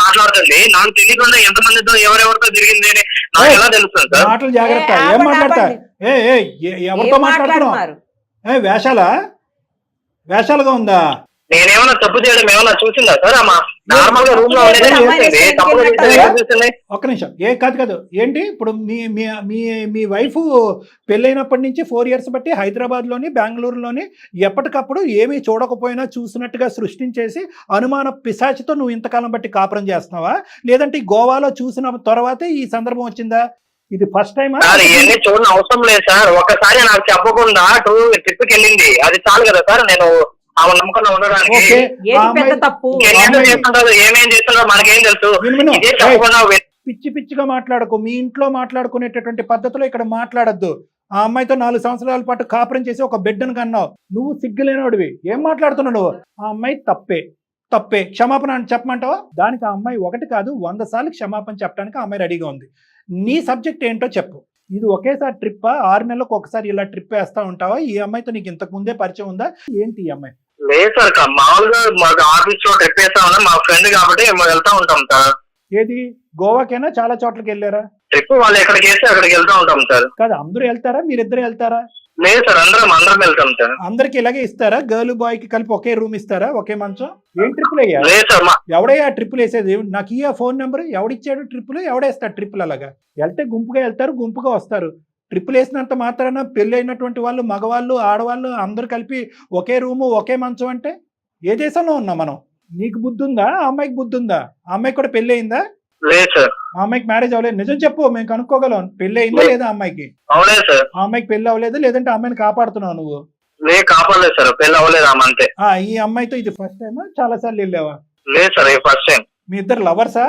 మాట్లాడుతుంది. నాకు తెలియకుండా ఎంతమందితో ఎవరెవరితో తిరిగింది ఎలా తెలుస్తుంది? మాటలు జాగ్రత్త. ఏం మాట్లాడతా? ఎవరితో మాట్లాడుతున్నావు? వేషాలుగా ఉందా? నేనేమన్నా తప్పు చేయడం ఏమన్నా చూసిందా సార్? నార్మల్ గా రూమ్ లో ఒక్క నిమిషం. కాదు ఏంటి ఇప్పుడు మీ వైఫ్ పెళ్ళైనప్పటి నుంచి 4 years బట్టి హైదరాబాద్లోని, బెంగళూరులోని ఎప్పటికప్పుడు ఏమీ చూడకపోయినా చూసినట్టుగా సృష్టించేసి అనుమాన పిశాచితో నువ్వు ఇంతకాలం బట్టి కాపురం చేస్తున్నావా? లేదంటే గోవాలో చూసిన తర్వాతే ఈ సందర్భం వచ్చిందా? ఇది ఫస్ట్ టైం సార్ ఇవన్నీ చూడని అవసరం లేదు సార్. ఒక్కసారి నాకు చెప్పకుండా ట్రిప్ కి వెళ్ళింది, అది చాలు కదా సార్. నేను ఆమె నమ్మకంలో ఉండడానికి ఏది పెద్ద తప్పు? చేస్తుంటారు, ఏమేం చేస్తుంటారో మనకేం తెలుసు. ఇదే చెప్పకుండా పిచ్చి పిచ్చిగా మాట్లాడకు. మీ ఇంట్లో మాట్లాడుకునేటటువంటి పద్ధతిలో ఇక్కడ మాట్లాడద్దు. ఆ అమ్మాయితో 4 సంవత్సరాల పాటు కాపురం చేసి ఒక బిడ్డను కన్నావు. నువ్వు సిగ్గులేనోడివి. ఏం మాట్లాడుతున్నావు నువ్వు? ఆ అమ్మాయి తప్పే క్షమాపణ అని చెప్పమంటావా? దానికి ఆ అమ్మాయి 1 కాదు 100 సార్లు క్షమాపణ చెప్పడానికి ఆ అమ్మాయి రెడీగా ఉంది. నీ సబ్జెక్ట్ ఏంటో చెప్పు. ఇది ఒకేసారి ట్రిప్పా? 6 నెలలకు ఒకసారి ఇలా ట్రిప్ వేస్తా ఉంటావా? ఈ అమ్మాయితో నీకు ఇంతకు ముందే పరిచయం ఉందా ఏంటి ఈ అమ్మాయి? లేదు సార్, మామూలుగా మాకు ఆఫీస్ లో ట్రిప్ వేస్తామన్నా మా ఫ్రెండ్ కాబట్టి వెళ్తా ఉంటాం సార్. ఏది గోవాకైనా చాలా చోట్లకి వెళ్ళారా? ట్రిప్ వాళ్ళు ఎక్కడికి వేస్తే అక్కడికి వెళ్తా ఉంటాం సార్. కాదు అందరూ వెళ్తారా? మీరిద్దరు వెళ్తారా? లేదు సార్, అందరం వెళ్తాం సార్. అందరికి ఇలాగే ఇస్తారా? గర్ల్ బాయ్ కి కలిపి ఒకే రూమ్ ఇస్తారా? ఒకే మంచం? ఏం ట్రిప్పులు అయ్యా? లేదు సార్. ఎవడయ్యా ట్రిప్పులు వేసేది? నాకు ఈ ఫోన్ నెంబర్ ఎవడిచ్చాడు? ట్రిప్పులు ఎవడేస్తాడు? ట్రిప్పులు అలాగా వెళ్తే గుంపుగా వెళ్తారు, గుంపుగా వస్తారు. ట్రిప్పులు వేసినంత మాత్రాన పెళ్లి అయినటువంటి వాళ్ళు, మగవాళ్ళు, ఆడవాళ్ళు అందరు కలిపి ఒకే రూము ఒకే మంచం అంటే ఏ దేశంలో ఉన్నాం మనం? నీకు బుద్ధి ఉందా? ఆ అమ్మాయికి బుద్ధి ఉందా? ఆ అమ్మాయికి కూడా పెళ్లి అయిందా? లేదు సార్. ఆ అమ్మాయికి మ్యారేజ్ అవ్వలేదు. నిజం చెప్పు, మేము కనుక్కోగలం. పెళ్లి అయిందా లేదా అమ్మాయికి? అవలేదు సార్. ఆ అమ్మాయికి పెళ్లి అవ్వలేదు, లేదంటే అమ్మాయిని కాపాడుతున్నావు నువ్వు? లేదు, కాపాడలేదు సార్. పెళ్లి అవ్వలేదు అంతే. ఈ అమ్మాయితో ఇది ఫస్ట్ టైమా? చాలా సార్లు వెళ్ళావా? లేదు సార్, ఇది ఫస్ట్ టైం. మీ ఇద్దరు లవర్సా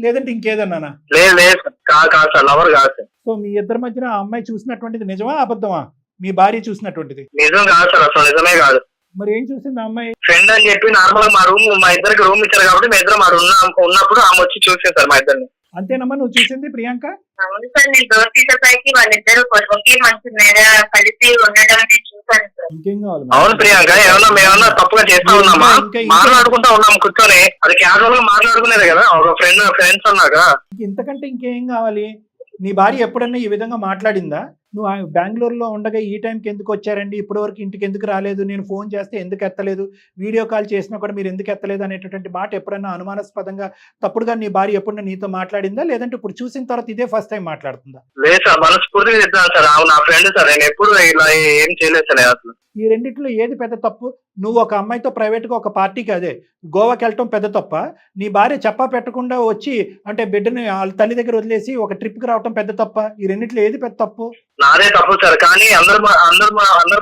లేదంటే ఇంకేదన్నానా? లేదు లేదు కాదు సార్, లవర్ కాదు సార్. సో మీ ఇద్దరి మధ్యన ఆ అమ్మాయి చూసినటువంటిది నిజమా అబద్ధమా? మీ భార్య చూసినటువంటిది నిజం కాదు సార్, అసలు నిజమే కాదు. మరి ఏం చూసింది ఆ అమ్మాయి? ఫ్రెండ్ అని చెప్పి నార్మల్ గా మా ఇద్దరికి రూమ్ ఇచ్చారు కాబట్టి మా ఇద్దరు ఉన్నప్పుడు ఆమె వచ్చి చూసింది సార్ మా ఇద్దరిని. అంతేనమ్మా నువ్వు చూసింది ప్రియాంక? అవును సార్, నేను డోర్ తీసేసరికి వాళ్ళిద్దరు ఒకే మంచి మీద కలిసి ఉండడం నేను చూసాను సార్. ఇంకేం కావాలి? అవును ప్రియాంక, మేమన్నా తప్పుగా చేస్తా ఉన్నామా? మాట్లాడుకుంటా ఉన్నాం కూర్చొని, అది క్యాజువల్ గా మాట్లాడుకునేది కదా, ఒక ఫ్రెండ్స్ అన్నాక. ఇంతకంటే ఇంకేం కావాలి? నీ భార్య ఎప్పుడన్నా ఈ విధంగా మాట్లాడిందా? నువ్వు బెంగళూరులో ఉండగా ఈ టైంకి ఎందుకు వచ్చారండి, ఇప్పటి వరకు ఇంటికి ఎందుకు రాలేదు, నేను ఫోన్ చేస్తే ఎందుకు ఎత్తలేదు, వీడియో కాల్ చేసినా కూడా మీరు ఎందుకు ఎత్తలేదు అనేటటువంటి మాట ఎప్పుడన్నా అనుమానాస్పదంగా తప్పుడుగా నీ భార్య ఎప్పుడన్నా నీతో మాట్లాడిందా? లేదంటే ఇప్పుడు చూసిన తర్వాత ఇదే ఫస్ట్ టైం మాట్లాడుతుందా? లేదు సార్, మనస్ఫూర్తిగా చెప్తాను సార్. నా ఫ్రెండ్ సార్, నేను ఎప్పుడు ఇలా ఏం చేయలేదు సార్ అసలు. ఈ రెండిట్లో ఏది పెద్ద తప్పు? నువ్వు ఒక అమ్మాయితో ప్రైవేట్గా ఒక పార్టీకి అదే గోవాకి వెళ్ళటం పెద్ద తప్ప, నీ భార్య చెప్పా పెట్టకుండా వచ్చి అంటే బిడ్డని వాళ్ళ తల్లి దగ్గర వదిలేసి ఒక ట్రిప్కి రావటం పెద్ద తప్ప? ఈ రెండిట్లో ఏది పెద్ద తప్పు? నాదే తప్పు సార్, కానీ అందరి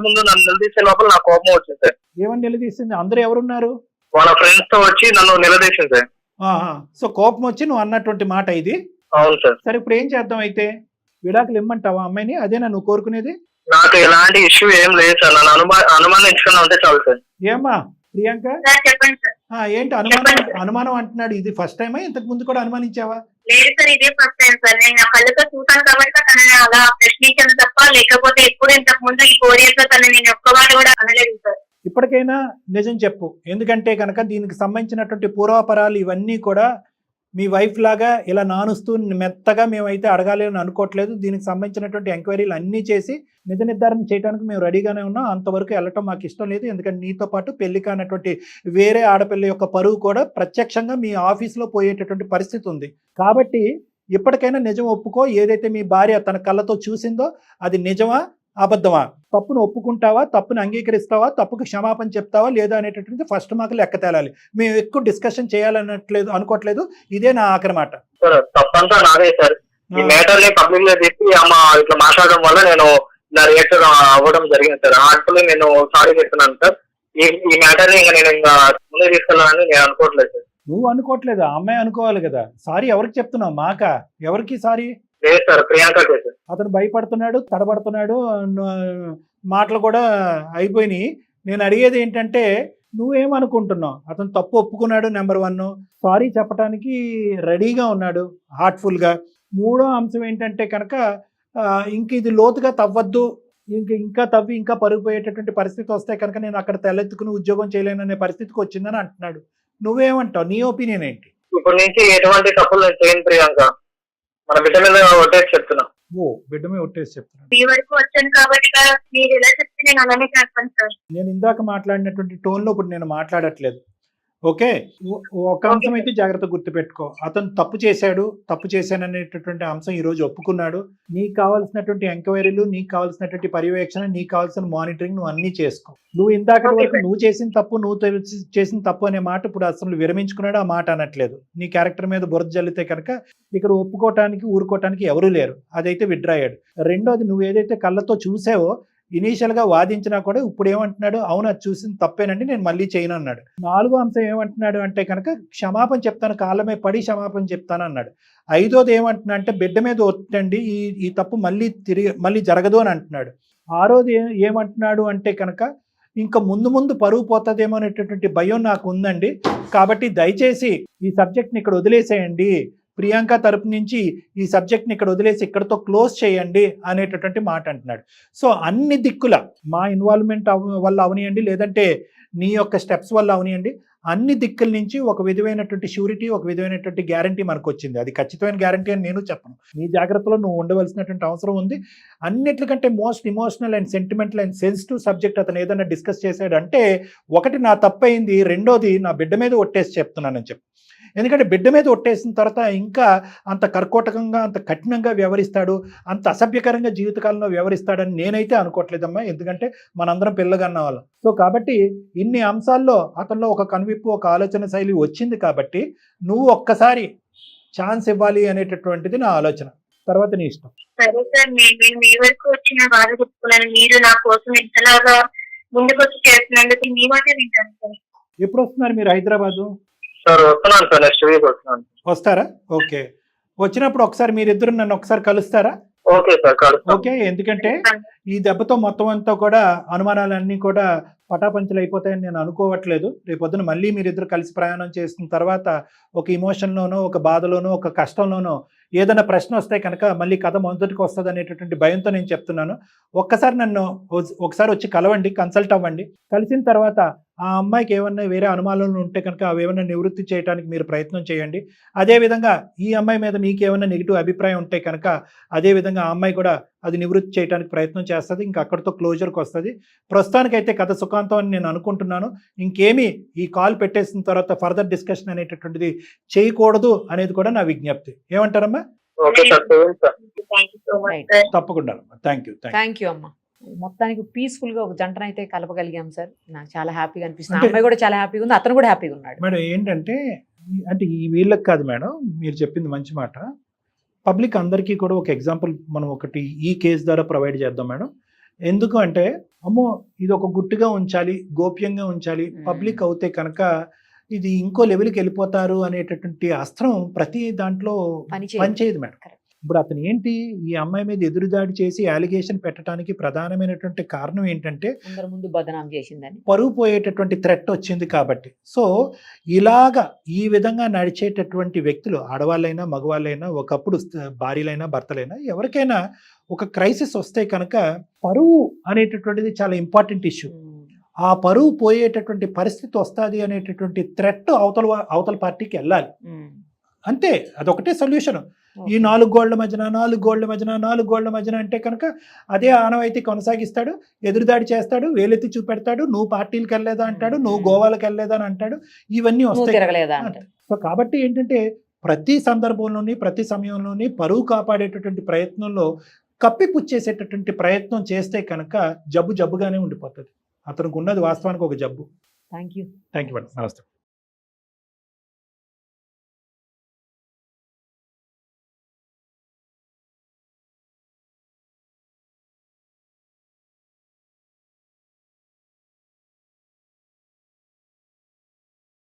ముందు నన్ను నిలదీసే లోపల నాకు కోపం వచ్చింది సార్. ఏమని నిలదీసింది? అందరూ ఎవరున్నారు? వాళ్ళ ఫ్రెండ్స్ తో వచ్చి నన్ను నిలదీసింది సార్. సో కోపం వచ్చి నువ్వు అన్నటువంటి మాట ఇది? అవును సార్. సరే ఇప్పుడు ఏం చేద్దాం అయితే? విడాకులు ఇమ్మంటావా అమ్మాయిని? అదేనా నువ్వు కోరుకునేది? నాకు ఎలాంటి ఇష్యూ ఏం లేదు సార్, నన్ను అనుమానించుకున్నా ఉంటే చాలు సార్. ఏమ్మా ప్రియాంక? చెప్పండి సార్. ఏంటి అనుమానం అంటున్నాడు? ఇది ఫస్ట్ టైమా? ఇంతకు ముందు కూడా అనుమానించావా? లేదు సార్, ఇదే ఫస్ట్ టైం సార్. నేను నా కళ్ళతో చూసాను కాబట్టి తనని అలా ప్రశ్నించాను తప్ప, లేకపోతే ఎప్పుడు ఇంతకు ముందు ఈ 4 years లో తనని నేను ఒక్కవాడు కూడా అనలేదు సార్. ఇప్పటికైనా నిజం చెప్పు. ఎందుకంటే కనుక దీనికి సంబంధించినటువంటి పూర్వాపరాలు ఇవన్నీ కూడా మీ వైఫ్ లాగా ఇలా నానుస్తూ మెత్తగా మేమైతే అడగాలి అని అనుకోవట్లేదు. దీనికి సంబంధించినటువంటి ఎంక్వైరీలు అన్నీ చేసి నిజ నిర్ధారణ చేయడానికి మేము రెడీగానే ఉన్నాం. అంతవరకు వెళ్ళటం మాకు ఇష్టం లేదు. ఎందుకంటే నీతో పాటు పెళ్లి కానటువంటి వేరే ఆడపిల్ల యొక్క పరువు కూడా ప్రత్యక్షంగా మీ ఆఫీస్లో పోయేటటువంటి పరిస్థితి ఉంది. కాబట్టి ఇప్పటికైనా నిజం ఒప్పుకో. ఏదైతే మీ భార్య తన కళ్ళతో చూసిందో అది నిజమా అబద్ధమా? తప్పును ఒప్పుకుంటావా? తప్పును అంగీకరిస్తావా? తప్పుకు క్షమాపణ చెప్తావా లేదా అనేటటువంటి ఫస్ట్ మాకు లెక్క తేలాలి. మేము ఎక్కువ డిస్కషన్ అనుకోవట్లేదు. ఇదే నా ఆఖరి మాట. తప్పంతా నాదే సార్. ఈ మ్యాటర్ ని పబ్లిక్ లో చెప్పి అమ్మ ఇట్లా మాట్లాడడం వల్ల నేను నా రియాక్టర్ అవ్వడం జరిగింది సార్. యాక్చువల్లీ నేను సారీ చెప్తున్నాను సార్. ఈ మ్యాటర్ ని ఇంకా నేను ఇంకా ముందే తీసుకెళ్ళాలని నేను అనుకోవట్లేదు సార్. నువ్వు అనుకోవట్లేదు, ఆ అమ్మాయి అనుకోవాలి కదా. సారీ ఎవరికి చెప్తున్నావు? మాకా? ఎవరికి సారీ? లేదు సార్, ప్రియాంక. అతను భయపడుతున్నాడు, తడబడుతున్నాడు, మాటలు కూడా అయిపోయినాయి. నేను అడిగేది ఏంటంటే నువ్వేమనుకుంటున్నావు? అతను తప్పు ఒప్పుకున్నాడు, నెంబర్ 1. సారీ చెప్పడానికి రెడీగా ఉన్నాడు హార్ట్ఫుల్గా. 3వ అంశం ఏంటంటే కనుక ఇంక ఇది లోతుగా తవ్వద్దు, ఇంకా తవ్వి ఇంకా పరుగుపోయేటటువంటి పరిస్థితి వస్తే కనుక నేను అక్కడ తెల్లెత్తుకుని ఉద్యోగం చేయలేననే పరిస్థితికి వచ్చిందని అంటున్నాడు. నువ్వేమంటావు? నీ ఒపీనియన్ ఏంటి? ఇప్పటి నుంచి ఎటువంటి తప్పులు చేయను ప్రియాంక. మన బిడ్డ మీద ఒట్టేసి చెప్తున్నా. బిడ్డ మీద ఒట్టేసి చెప్తున్నా. ఈ వరకు వచ్చాను కాబట్టి మీరు ఎలా చెప్తే నేను అలానే చేస్తాను సార్. నేను ఇందాక మాట్లాడినటువంటి టోన్లో ఇప్పుడు నేను మాట్లాడట్లేదు. ఓకే, ఒక అంశం అయితే జాగ్రత్త గుర్తుపెట్టుకో, అతను తప్పు చేశాననేటటువంటి అంశం ఈ రోజు ఒప్పుకున్నాడు. నీకు కావాల్సినటువంటి ఎంక్వైరీలు, నీకు కావాల్సినటువంటి పర్యవేక్షణ, నీకు కావాల్సిన మానిటరింగ్ నువ్వు అన్ని చేసుకో. నువ్వు ఇందాక వరకు నువ్వు చేసిన తప్పు అనే మాట ఇప్పుడు అసలు విరమించుకున్నాడు, ఆ మాట అనట్లేదు. నీ క్యారెక్టర్ మీద బురద జల్లితే కనుక ఇక్కడ ఒప్పుకోవటానికి ఊరుకోవటానికి ఎవరూ లేరు, అదైతే విత్డ్రా అయ్యాడు. రెండోది, నువ్వు ఏదైతే కళ్ళతో చూసావో ఇనీషియల్ గా వాదించినా కూడా ఇప్పుడు ఏమంటున్నాడు, అవును అది చూసిన తప్పేనండి, నేను మళ్ళీ చేయను అన్నాడు. నాలుగో అంశం ఏమంటున్నాడు అంటే కనుక క్షమాపణ చెప్తాను, కాళ్ళమే పడి క్షమాపణ చెప్తాను అన్నాడు. ఐదోది ఏమంటున్నా అంటే బిడ్డ మీద ఒత్తండి, ఈ తప్పు మళ్ళీ జరగదు అని అంటున్నాడు. ఆరోది ఏమంటున్నాడు అంటే కనుక ఇంకా ముందు పరువు పోతుందేమో అనేటటువంటి భయం నాకు ఉందండి, కాబట్టి దయచేసి ఈ సబ్జెక్ట్ని ఇక్కడ వదిలేసేయండి, ప్రియాంక తరపు నుంచి ఈ సబ్జెక్ట్ని ఇక్కడ వదిలేసి ఇక్కడతో క్లోజ్ చేయండి అనేటటువంటి మాట అంటున్నాడు. సో అన్ని దిక్కుల మా ఇన్వాల్వ్మెంట్ వల్ల అవనియండి, లేదంటే నీ యొక్క స్టెప్స్ వల్ల అవనియండి, అన్ని దిక్కుల నుంచి ఒక విధమైనటువంటి షూరిటీ, ఒక విధమైనటువంటి గ్యారంటీ మనకు వచ్చింది. అది ఖచ్చితమైన గ్యారంటీ అని నేను చెప్పను, నీ జాగ్రత్తలో నువ్వు ఉండవలసినటువంటి అవసరం ఉంది. అన్నిటికంటే most emotional and sentimental and sensitive subject అతను ఏదైనా డిస్కస్ చేశాడంటే, ఒకటి నా తప్పైంది, రెండోది నా బిడ్డ మీద ఒట్టేసి చెప్తున్నానని చెప్పి. ఎందుకంటే బిడ్డ మీద ఒట్టేసిన తర్వాత ఇంకా అంత కర్కోటకంగా, అంత కఠినంగా వ్యవహరిస్తాడు, అంత అసభ్యకరంగా జీవితకాలంలో వ్యవహరిస్తాడని నేనైతే అనుకోవట్లేదమ్మా, ఎందుకంటే మనందరం పిల్లగన్న వాళ్ళం. సో కాబట్టి ఇన్ని అంశాల్లో అతనిలో ఒక కనువిప్పు, ఒక ఆలోచన శైలి వచ్చింది, కాబట్టి నువ్వు ఒక్కసారి ఛాన్స్ ఇవ్వాలి అనేటటువంటిది నా ఆలోచన. తర్వాత నీ ఇష్టం. సరే సార్, నేను మీ వరకు వచ్చిన బాధ చెప్పుకున్నాను, మీరు నా కోసం ఎంతలాగా ముందుకు వచ్చి చేస్తున్నందుకు మీ మాట వింటాను సార్. ఎప్పుడు వస్తున్నారు మీరు హైదరాబాదు? సార్ వస్తున్నాను సార్, నెక్స్ట్ వీక్ వస్తున్నాను. వస్తారా? ఓకే, వచ్చినప్పుడు ఒకసారి మీరిద్దరు నన్ను ఒకసారి కలుస్తారా? ఓకే సార్, కలుస్తాను. ఓకే, ఎందుకంటే ఈ దెబ్బతో మొత్తం అంతా కూడా అనుమానాలన్నీ కూడా పటాపంచలు అయిపోతాయని నేను అనుకోవట్లేదు. రేపొద్దున మళ్ళీ మీరిద్దరు కలిసి ప్రయాణం చేసిన తర్వాత ఒక ఇమోషన్లోనో, ఒక బాధలోనో, ఒక కష్టంలోనో ఏదైనా ప్రశ్న వస్తే కనుక మళ్ళీ కథ మొదటికి వస్తుంది అనేటటువంటి భయంతో నేను చెప్తున్నాను. ఒక్కసారి నన్ను ఒకసారి వచ్చి కలవండి, కన్సల్ట్ అవ్వండి. కలిసిన తర్వాత ఆ అమ్మాయికి ఏమన్నా వేరే అనుమానాలు ఉంటే కనుక అవి ఏమన్నా నివృత్తి చేయడానికి మీరు ప్రయత్నం చేయండి. అదేవిధంగా ఈ అమ్మాయి మీద మీకు ఏమైనా నెగిటివ్ అభిప్రాయం ఉంటే కనుక అదేవిధంగా ఆ అమ్మాయి కూడా అది నివృత్తి చేయడానికి ప్రయత్నం చేస్తుంది. ఇంకా అక్కడితో క్లోజర్కి వస్తుంది. ప్రస్తుతానికైతే కథ సుఖాంతం అని నేను అనుకుంటున్నాను. ఇంకేమీ ఈ కాల్ పెట్టేసిన తర్వాత ఫర్దర్ డిస్కషన్ అనేటటువంటిది చేయకూడదు అనేది కూడా నా విజ్ఞప్తి. ఏమంటారమ్మా? Okay sir, thank you so much sir. తప్పకుండా అమ్మా, థ్యాంక్ యూ అమ్మా. మొత్తానికి పీస్ఫుల్ గా ఒక జంటనైతే కలపగలిగాం సార్. నాకు చాలా హ్యాపీగా అనిపిస్తుంది. అంటే- అమ్మాయి కూడా చాలా హ్యాపీగా ఉంది, అతను కూడా హ్యాపీగా ఉన్నాడు. మేడం. ఏంటంటే అంటే ఈ వీళ్ళకి కాదు మేడం, మీరు చెప్పింది మంచి మాట. పబ్లిక్ అందరికీ కూడా ఒక ఎగ్జాంపుల్ మనం ఒకటి ఈ కేసు ద్వారా ప్రొవైడ్ చేద్దాం మేడం. ఎందుకు అంటే అమ్మో ఇది ఒక గుట్టుగా ఉంచాలి, గోప్యంగా ఉంచాలి, పబ్లిక్ అవుతే కనుక ఇది ఇంకో లెవెల్కి వెళ్ళిపోతారు అనేటటువంటి అస్త్రం ప్రతి దాంట్లో పనిచేయదు మేడం. ఇప్పుడు అతను ఏంటి, ఈ అమ్మాయి మీద ఎదురుదాడి చేసి అలిగేషన్ పెట్టడానికి ప్రధానమైనటువంటి కారణం ఏంటంటే అందరి ముందు బదనాం చేసిందని, పరువు పోయేటటువంటి థ్రెట్ వచ్చింది కాబట్టి. సో ఇలాగా ఈ విధంగా నడిచేటటువంటి వ్యక్తులు, ఆడవాళ్ళైనా మగవాళ్ళైనా, ఒకప్పుడు భార్యలైనా భర్తలైనా, ఎవరికైనా ఒక క్రైసిస్ వస్తే కనుక పరువు అనేటటువంటిది చాలా ఇంపార్టెంట్ ఇష్యూ. ఆ పరువు పోయేటటువంటి పరిస్థితి వస్తుంది అనేటటువంటి థ్రెట్ అవతల పార్టీకి వెళ్ళాలి, అంతే. అదొకటే సొల్యూషన్. ఈ 4 గోళ్ల మధ్యన అంటే కనుక అదే ఆనవాయితీ కొనసాగిస్తాడు, ఎదురుదాడి చేస్తాడు, వేలెత్తి చూపెడతాడు, నువ్వు పార్టీలకు వెళ్ళలేదా అంటాడు, నువ్వు గోవాలకు వెళ్ళలేదా అని అంటాడు, ఇవన్నీ వస్తాయి. సో కాబట్టి ఏంటంటే ప్రతి సందర్భంలోని, ప్రతి సమయంలోని పరువు కాపాడేటటువంటి ప్రయత్నంలో కప్పిపుచ్చేసేటటువంటి ప్రయత్నం చేస్తే కనుక జబ్బుగానే ఉండిపోతుంది. అతనికి ఉన్నది వాస్తవానికి ఒక జబ్బు. Thank you madam. నమస్తే.